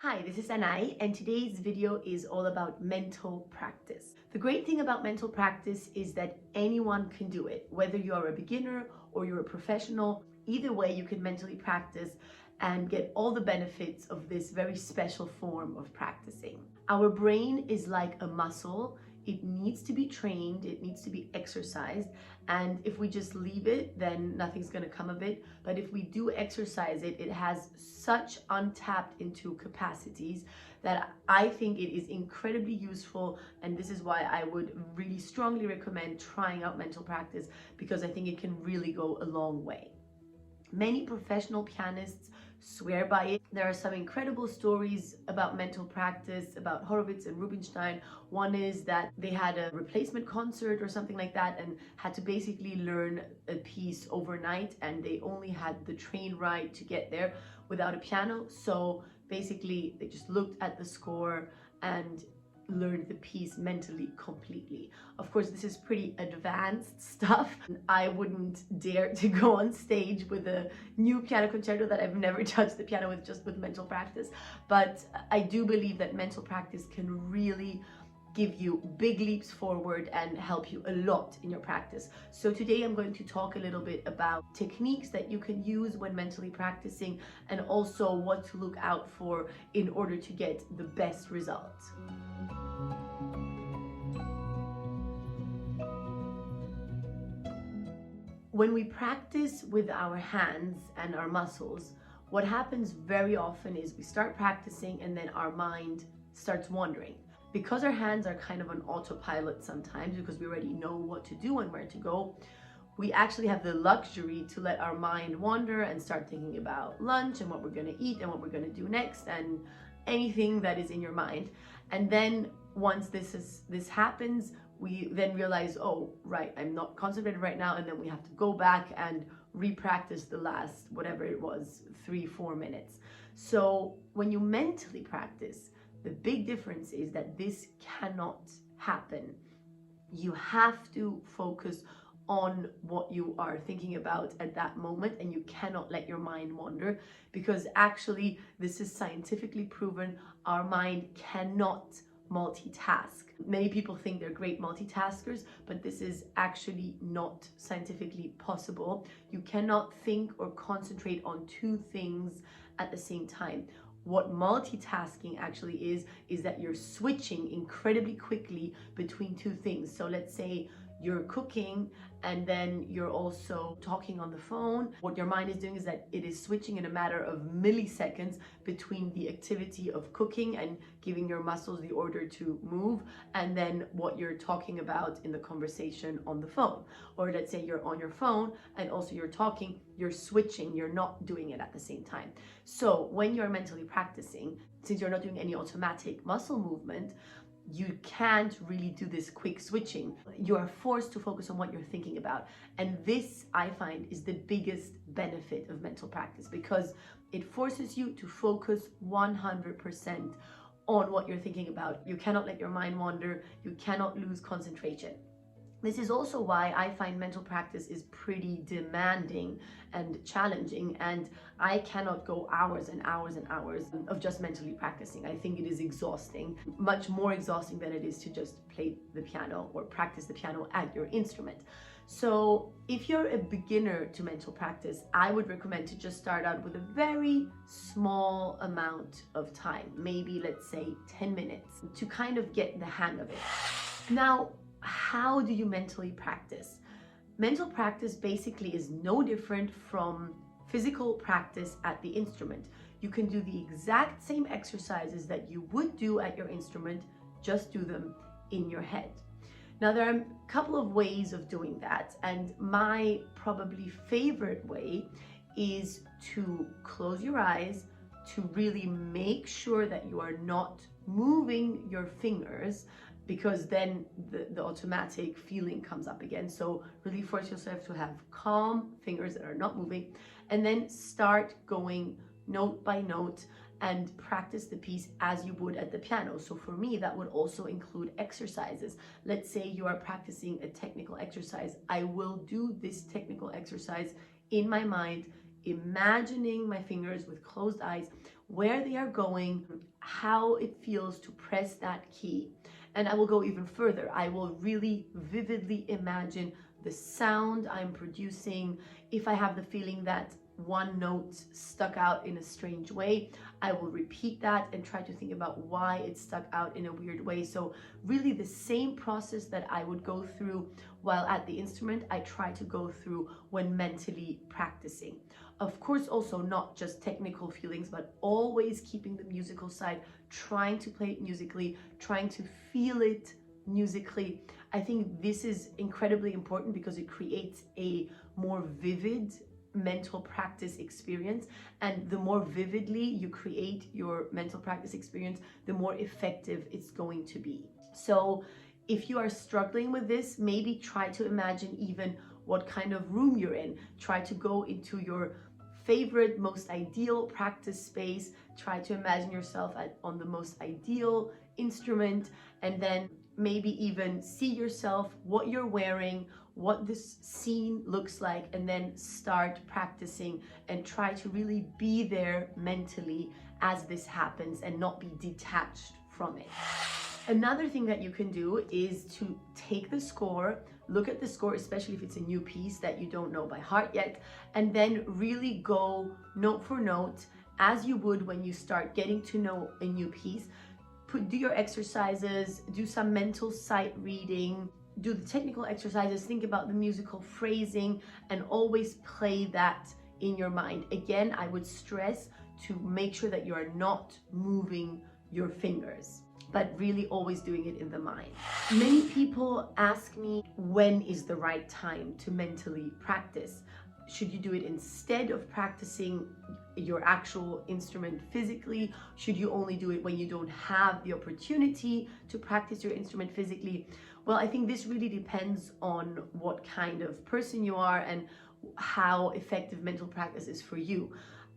Hi, this is Danae, and today's video is all about mental practice. The great thing about mental practice is that anyone can do it, whether you are a beginner or you're a professional. Either way, you can mentally practice and get all the benefits of this very special form of practicing. Our brain is like a muscle. It needs to be trained, it needs to be exercised, and if we just leave it, then nothing's going to come of it. But if we do exercise it, it has such untapped into capacities that I think it is incredibly useful, and this is why I would really strongly recommend trying out mental practice, because I think it can really go a long way. Many professional pianists swear by it. There are some incredible stories about mental practice, about Horowitz and Rubinstein. One is that they had a replacement concert or something like that and had to basically learn a piece overnight, and they only had the train ride to get there without a piano. So basically they just looked at the score and learned the piece mentally completely. Of course, this is pretty advanced stuff. I wouldn't dare to go on stage with a new piano concerto that I've never touched the piano with, just with mental practice. But I do believe that mental practice can really give you big leaps forward and help you a lot in your practice. So today I'm going to talk a little bit about techniques that you can use when mentally practicing, and also what to look out for in order to get the best results. When we practice with our hands and our muscles, what happens very often is we start practicing and then our mind starts wandering. Because our hands are kind of on autopilot sometimes, because we already know what to do and where to go, we actually have the luxury to let our mind wander and start thinking about lunch and what we're going to eat and what we're going to do next and anything that is in your mind. And then once this happens, we then realize, oh, right, I'm not concentrated right now. And then we have to go back and re-practice the last, whatever it was, 3-4 minutes. So when you mentally practice, the big difference is that this cannot happen. You have to focus on what you are thinking about at that moment, and you cannot let your mind wander, because actually this is scientifically proven. Our mind cannot multitask. Many people think they're great multitaskers, but this is actually not scientifically possible. You cannot think or concentrate on two things at the same time. What multitasking actually is that you're switching incredibly quickly between two things. So let's say you're cooking and then you're also talking on the phone. What your mind is doing is that it is switching in a matter of milliseconds between the activity of cooking and giving your muscles the order to move, and then what you're talking about in the conversation on the phone. Or let's say you're on your phone and also you're talking, you're switching, you're not doing it at the same time. So when you're mentally practicing, since you're not doing any automatic muscle movement, you can't really do this quick switching. You are forced to focus on what you're thinking about. And this, I find, is the biggest benefit of mental practice, because it forces you to focus 100% on what you're thinking about. You cannot let your mind wander. You cannot lose concentration. This is also why I find mental practice is pretty demanding and challenging, and I cannot go hours and hours and hours of just mentally practicing. I think it is exhausting, much more exhausting than it is to just play the piano or practice the piano at your instrument. So if you're a beginner to mental practice, I would recommend to just start out with a very small amount of time, maybe let's say 10 minutes, to kind of get the hang of it. Now, how do you mentally practice? Mental practice basically is no different from physical practice at the instrument. You can do the exact same exercises that you would do at your instrument, just do them in your head. Now, there are a couple of ways of doing that, and my probably favorite way is to close your eyes, to really make sure that you are not moving your fingers, because then the automatic feeling comes up again. So really force yourself to have calm fingers that are not moving, and then start going note by note and practice the piece as you would at the piano. So for me, that would also include exercises. Let's say you are practicing a technical exercise. I will do this technical exercise in my mind, imagining my fingers with closed eyes, where they are going, how it feels to press that key. And I will go even further. I will really vividly imagine the sound I'm producing. If I have the feeling that one note stuck out in a strange way, I will repeat that and try to think about why it stuck out in a weird way. So really the same process that I would go through while at the instrument, I try to go through when mentally practicing. Of course, also not just technical feelings, but always keeping the musical side, trying to play it musically, trying to feel it musically. I think this is incredibly important because it creates a more vivid mental practice experience, and the more vividly you create your mental practice experience, the more effective it's going to be. So if you are struggling with this, maybe try to imagine even what kind of room you're in. Try to go into your favorite, most ideal practice space. Try to imagine yourself on the most ideal instrument, and then maybe even see yourself, what you're wearing, what this scene looks like, and then start practicing and try to really be there mentally as this happens and not be detached from it. Another thing that you can do is to take the score, look at the score, especially if it's a new piece that you don't know by heart yet, and then really go note for note as you would when you start getting to know a new piece. Do your exercises, do some mental sight reading, do the technical exercises, think about the musical phrasing, and always play that in your mind. Again, I would stress to make sure that you are not moving your fingers, but really always doing it in the mind. Many people ask me, when is the right time to mentally practice? Should you do it instead of practicing your actual instrument physically? Should you only do it when you don't have the opportunity to practice your instrument physically? Well, I think this really depends on what kind of person you are and how effective mental practice is for you.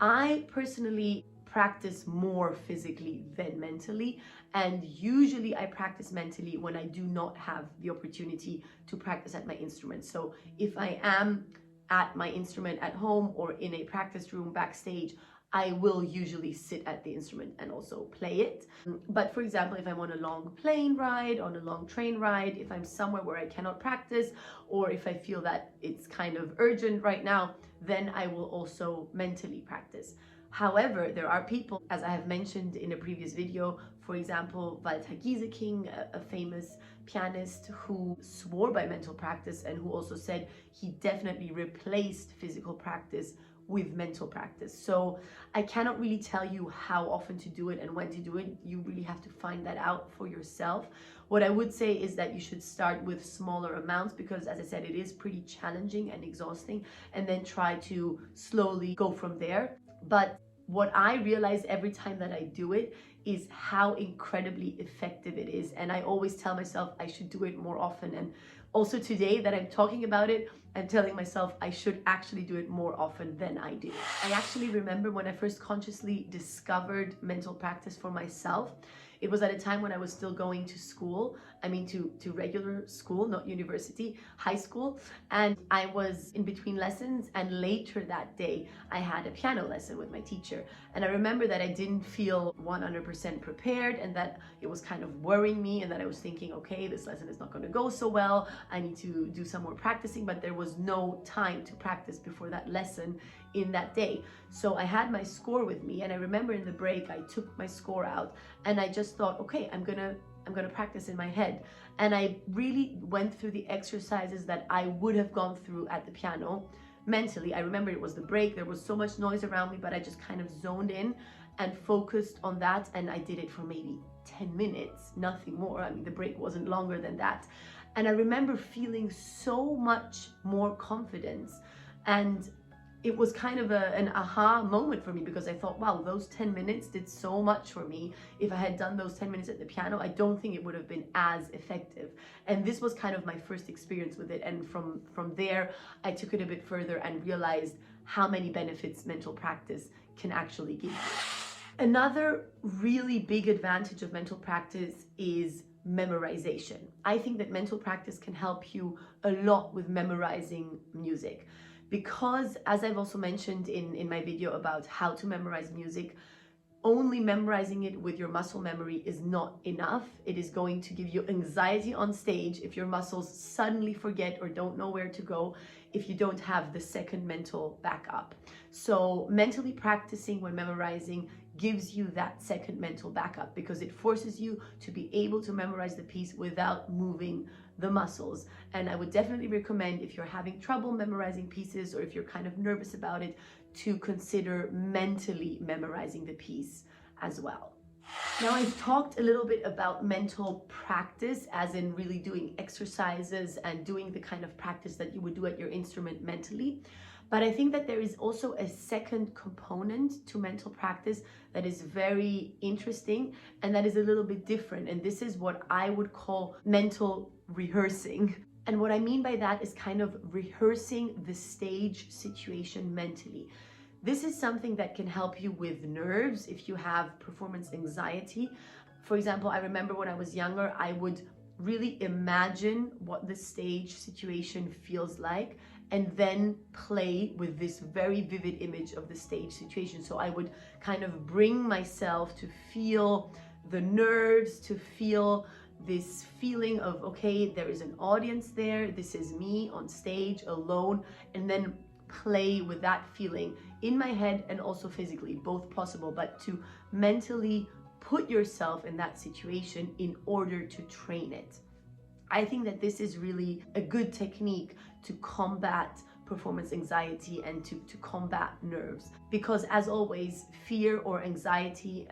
I personally practice more physically than mentally, and usually I practice mentally when I do not have the opportunity to practice at my instrument. So if I am at my instrument at home or in a practice room backstage, I will usually sit at the instrument and also play it. But for example, if I'm on a long plane ride, on a long train ride, if I'm somewhere where I cannot practice, or if I feel that it's kind of urgent right now, then I will also mentally practice. However, there are people, as I have mentioned in a previous video, for example, Walter Gieseking, a famous pianist who swore by mental practice and who also said he definitely replaced physical practice with mental practice. So I cannot really tell you how often to do it and when to do it. You really have to find that out for yourself. What I would say is that you should start with smaller amounts because, as I said, it is pretty challenging and exhausting, and then try to slowly go from there. But what I realize every time that I do it is how incredibly effective it is. And I always tell myself I should do it more often. And also today that I'm talking about it, I'm telling myself I should actually do it more often than I do. I actually remember when I first consciously discovered mental practice for myself. It was at a time when I was still going to school. I mean, to regular school, not university, high school. And I was in between lessons, and later that day, I had a piano lesson with my teacher. And I remember that I didn't feel 100% prepared, and that it was kind of worrying me, and that I was thinking, okay, this lesson is not going to go so well. I need to do some more practicing, but there was no time to practice before that lesson in that day. So I had my score with me, and I remember in the break, I took my score out, and I just thought, okay, I'm gonna practice in my head. And I really went through the exercises that I would have gone through at the piano mentally. I remember it was the break, there was so much noise around me, but I just kind of zoned in and focused on that, and I did it for maybe 10 minutes, nothing more. I mean, the break wasn't longer than that. And I remember feeling so much more confidence, and it was kind of an aha moment for me, because I thought, wow, those 10 minutes did so much for me. If I had done those 10 minutes at the piano, I don't think it would have been as effective. And this was kind of my first experience with it. And from there, I took it a bit further and realized how many benefits mental practice can actually give you. Another really big advantage of mental practice is memorization. I think that mental practice can help you a lot with memorizing music. Because, as I've also mentioned in my video about how to memorize music, only memorizing it with your muscle memory is not enough. It is going to give you anxiety on stage if your muscles suddenly forget or don't know where to go, if you don't have the second mental backup. So mentally practicing when memorizing gives you that second mental backup, because it forces you to be able to memorize the piece without moving the muscles. And I would definitely recommend, if you're having trouble memorizing pieces or if you're kind of nervous about it, to consider mentally memorizing the piece as well. Now, I've talked a little bit about mental practice, as in really doing exercises and doing the kind of practice that you would do at your instrument mentally. But I think that there is also a second component to mental practice that is very interesting, and that is a little bit different. And this is what I would call mental rehearsing. And what I mean by that is kind of rehearsing the stage situation mentally. This is something that can help you with nerves if you have performance anxiety. For example, I remember when I was younger, I would really imagine what the stage situation feels like and then play with this very vivid image of the stage situation. So I would kind of bring myself to feel the nerves, to feel this feeling of, okay, there is an audience there, this is me on stage alone, and then play with that feeling in my head and also physically, both possible, but to mentally put yourself in that situation in order to train it. I think that this is really a good technique to combat performance anxiety and to combat nerves, because as always, fear or anxiety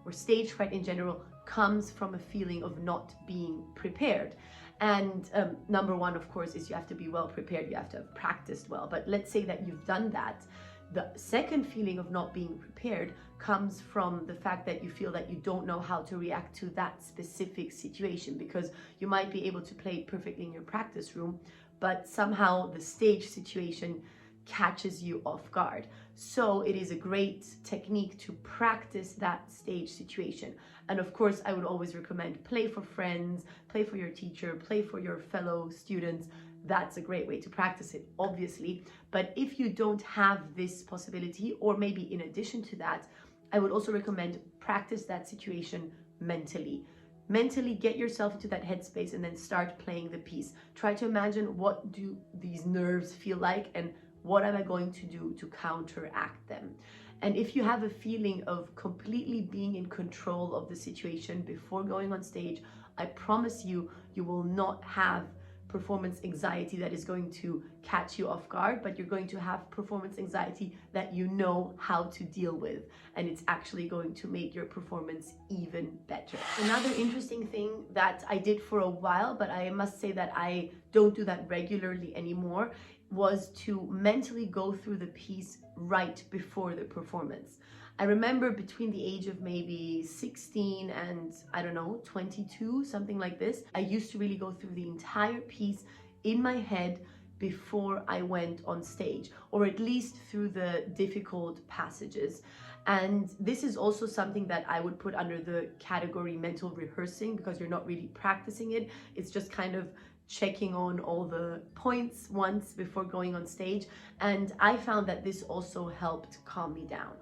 or stage fright in general comes from a feeling of not being prepared. And number one, of course, is you have to be well prepared, you have to have practiced well. But let's say that you've done that. The second feeling of not being prepared comes from the fact that you feel that you don't know how to react to that specific situation, because you might be able to play perfectly in your practice room, but somehow the stage situation catches you off guard. So it is a great technique to practice that stage situation. And of course, I would always recommend play for friends, play for your teacher, play for your fellow students. That's a great way to practice it, obviously. But if you don't have this possibility, or maybe in addition to that, I would also recommend practice that situation mentally. Mentally get yourself into that headspace and then start playing the piece. Try to imagine, what do these nerves feel like and what am I going to do to counteract them? And if you have a feeling of completely being in control of the situation before going on stage, I promise you, you will not have performance anxiety that is going to catch you off guard, but you're going to have performance anxiety that you know how to deal with, and it's actually going to make your performance even better. Another interesting thing that I did for a while, but I must say that I don't do that regularly anymore, was to mentally go through the piece right before the performance. I remember between the age of maybe 16 and, I don't know, 22, something like this, I used to really go through the entire piece in my head before I went on stage, or at least through the difficult passages. And this is also something that I would put under the category mental rehearsing, because you're not really practicing it. It's just kind of checking on all the points once before going on stage. And I found that this also helped calm me down.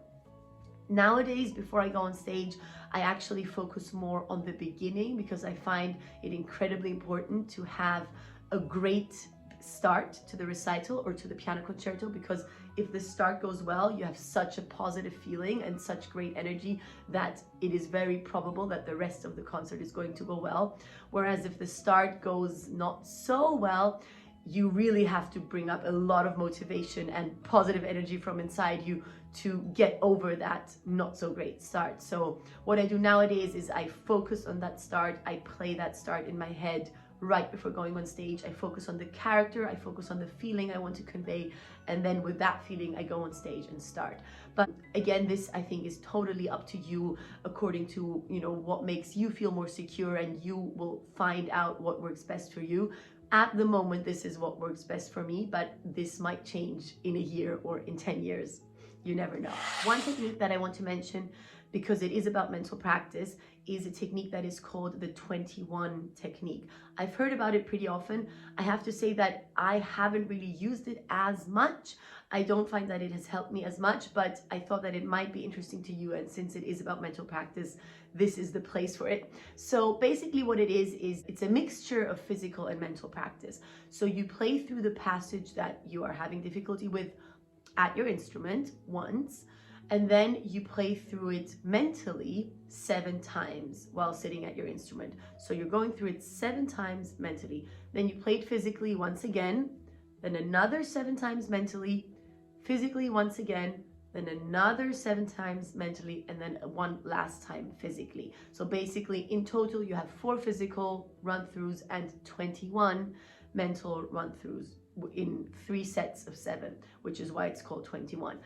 Nowadays, before I go on stage, I actually focus more on the beginning, because I find it incredibly important to have a great start to the recital or to the piano concerto, because if the start goes well, you have such a positive feeling and such great energy that it is very probable that the rest of the concert is going to go well. Whereas if the start goes not so well, you really have to bring up a lot of motivation and positive energy from inside you to get over that not so great start. So what I do nowadays is I focus on that start, I play that start in my head right before going on stage. I focus on the character, I focus on the feeling I want to convey, and then with that feeling I go on stage and start. But again, this I think is totally up to you, according to, you know, what makes you feel more secure, and you will find out what works best for you. At the moment, this is what works best for me, but this might change in a year or in 10 years. You never know. One technique that I want to mention because it is about mental practice, is a technique that is called the 21 technique. I've heard about it pretty often. I have to say that I haven't really used it as much. I don't find that it has helped me as much, but I thought that it might be interesting to you, and since it is about mental practice, this is the place for it. So basically what it is it's a mixture of physical and mental practice. So you play through the passage that you are having difficulty with at your instrument once, and then you play through it mentally 7 times while sitting at your instrument. So you're going through it 7 times mentally. Then you play it physically once again, then another 7 times mentally, physically once again, then another 7 times mentally, and then one last time physically. So basically in total you have 4 physical run-throughs and 21 mental run-throughs in 3 sets of 7, which is why it's called 21.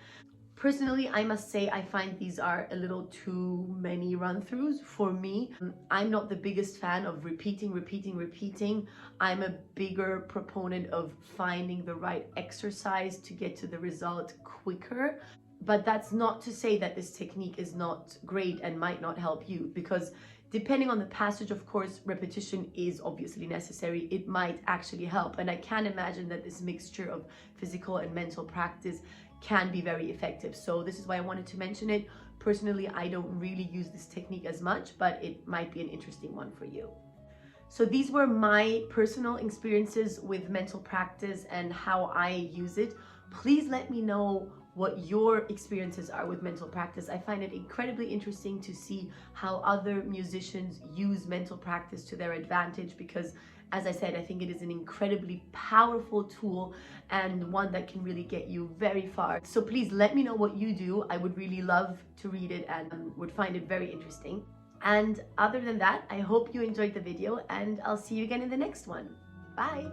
Personally, I must say I find these are a little too many run-throughs for me. I'm not the biggest fan of repeating. I'm a bigger proponent of finding the right exercise to get to the result quicker. But that's not to say that this technique is not great and might not help you, because depending on the passage, of course, repetition is obviously necessary. It might actually help. And I can imagine that this mixture of physical and mental practice can be very effective. So this is why I wanted to mention it. Personally, I don't really use this technique as much, but it might be an interesting one for you. So these were my personal experiences with mental practice and how I use it. Please let me know what your experiences are with mental practice. I find it incredibly interesting to see how other musicians use mental practice to their advantage, because as I said, I think it is an incredibly powerful tool and one that can really get you very far. So please let me know what you do. I would really love to read it and would find it very interesting. And other than that, I hope you enjoyed the video, and I'll see you again in the next one. Bye.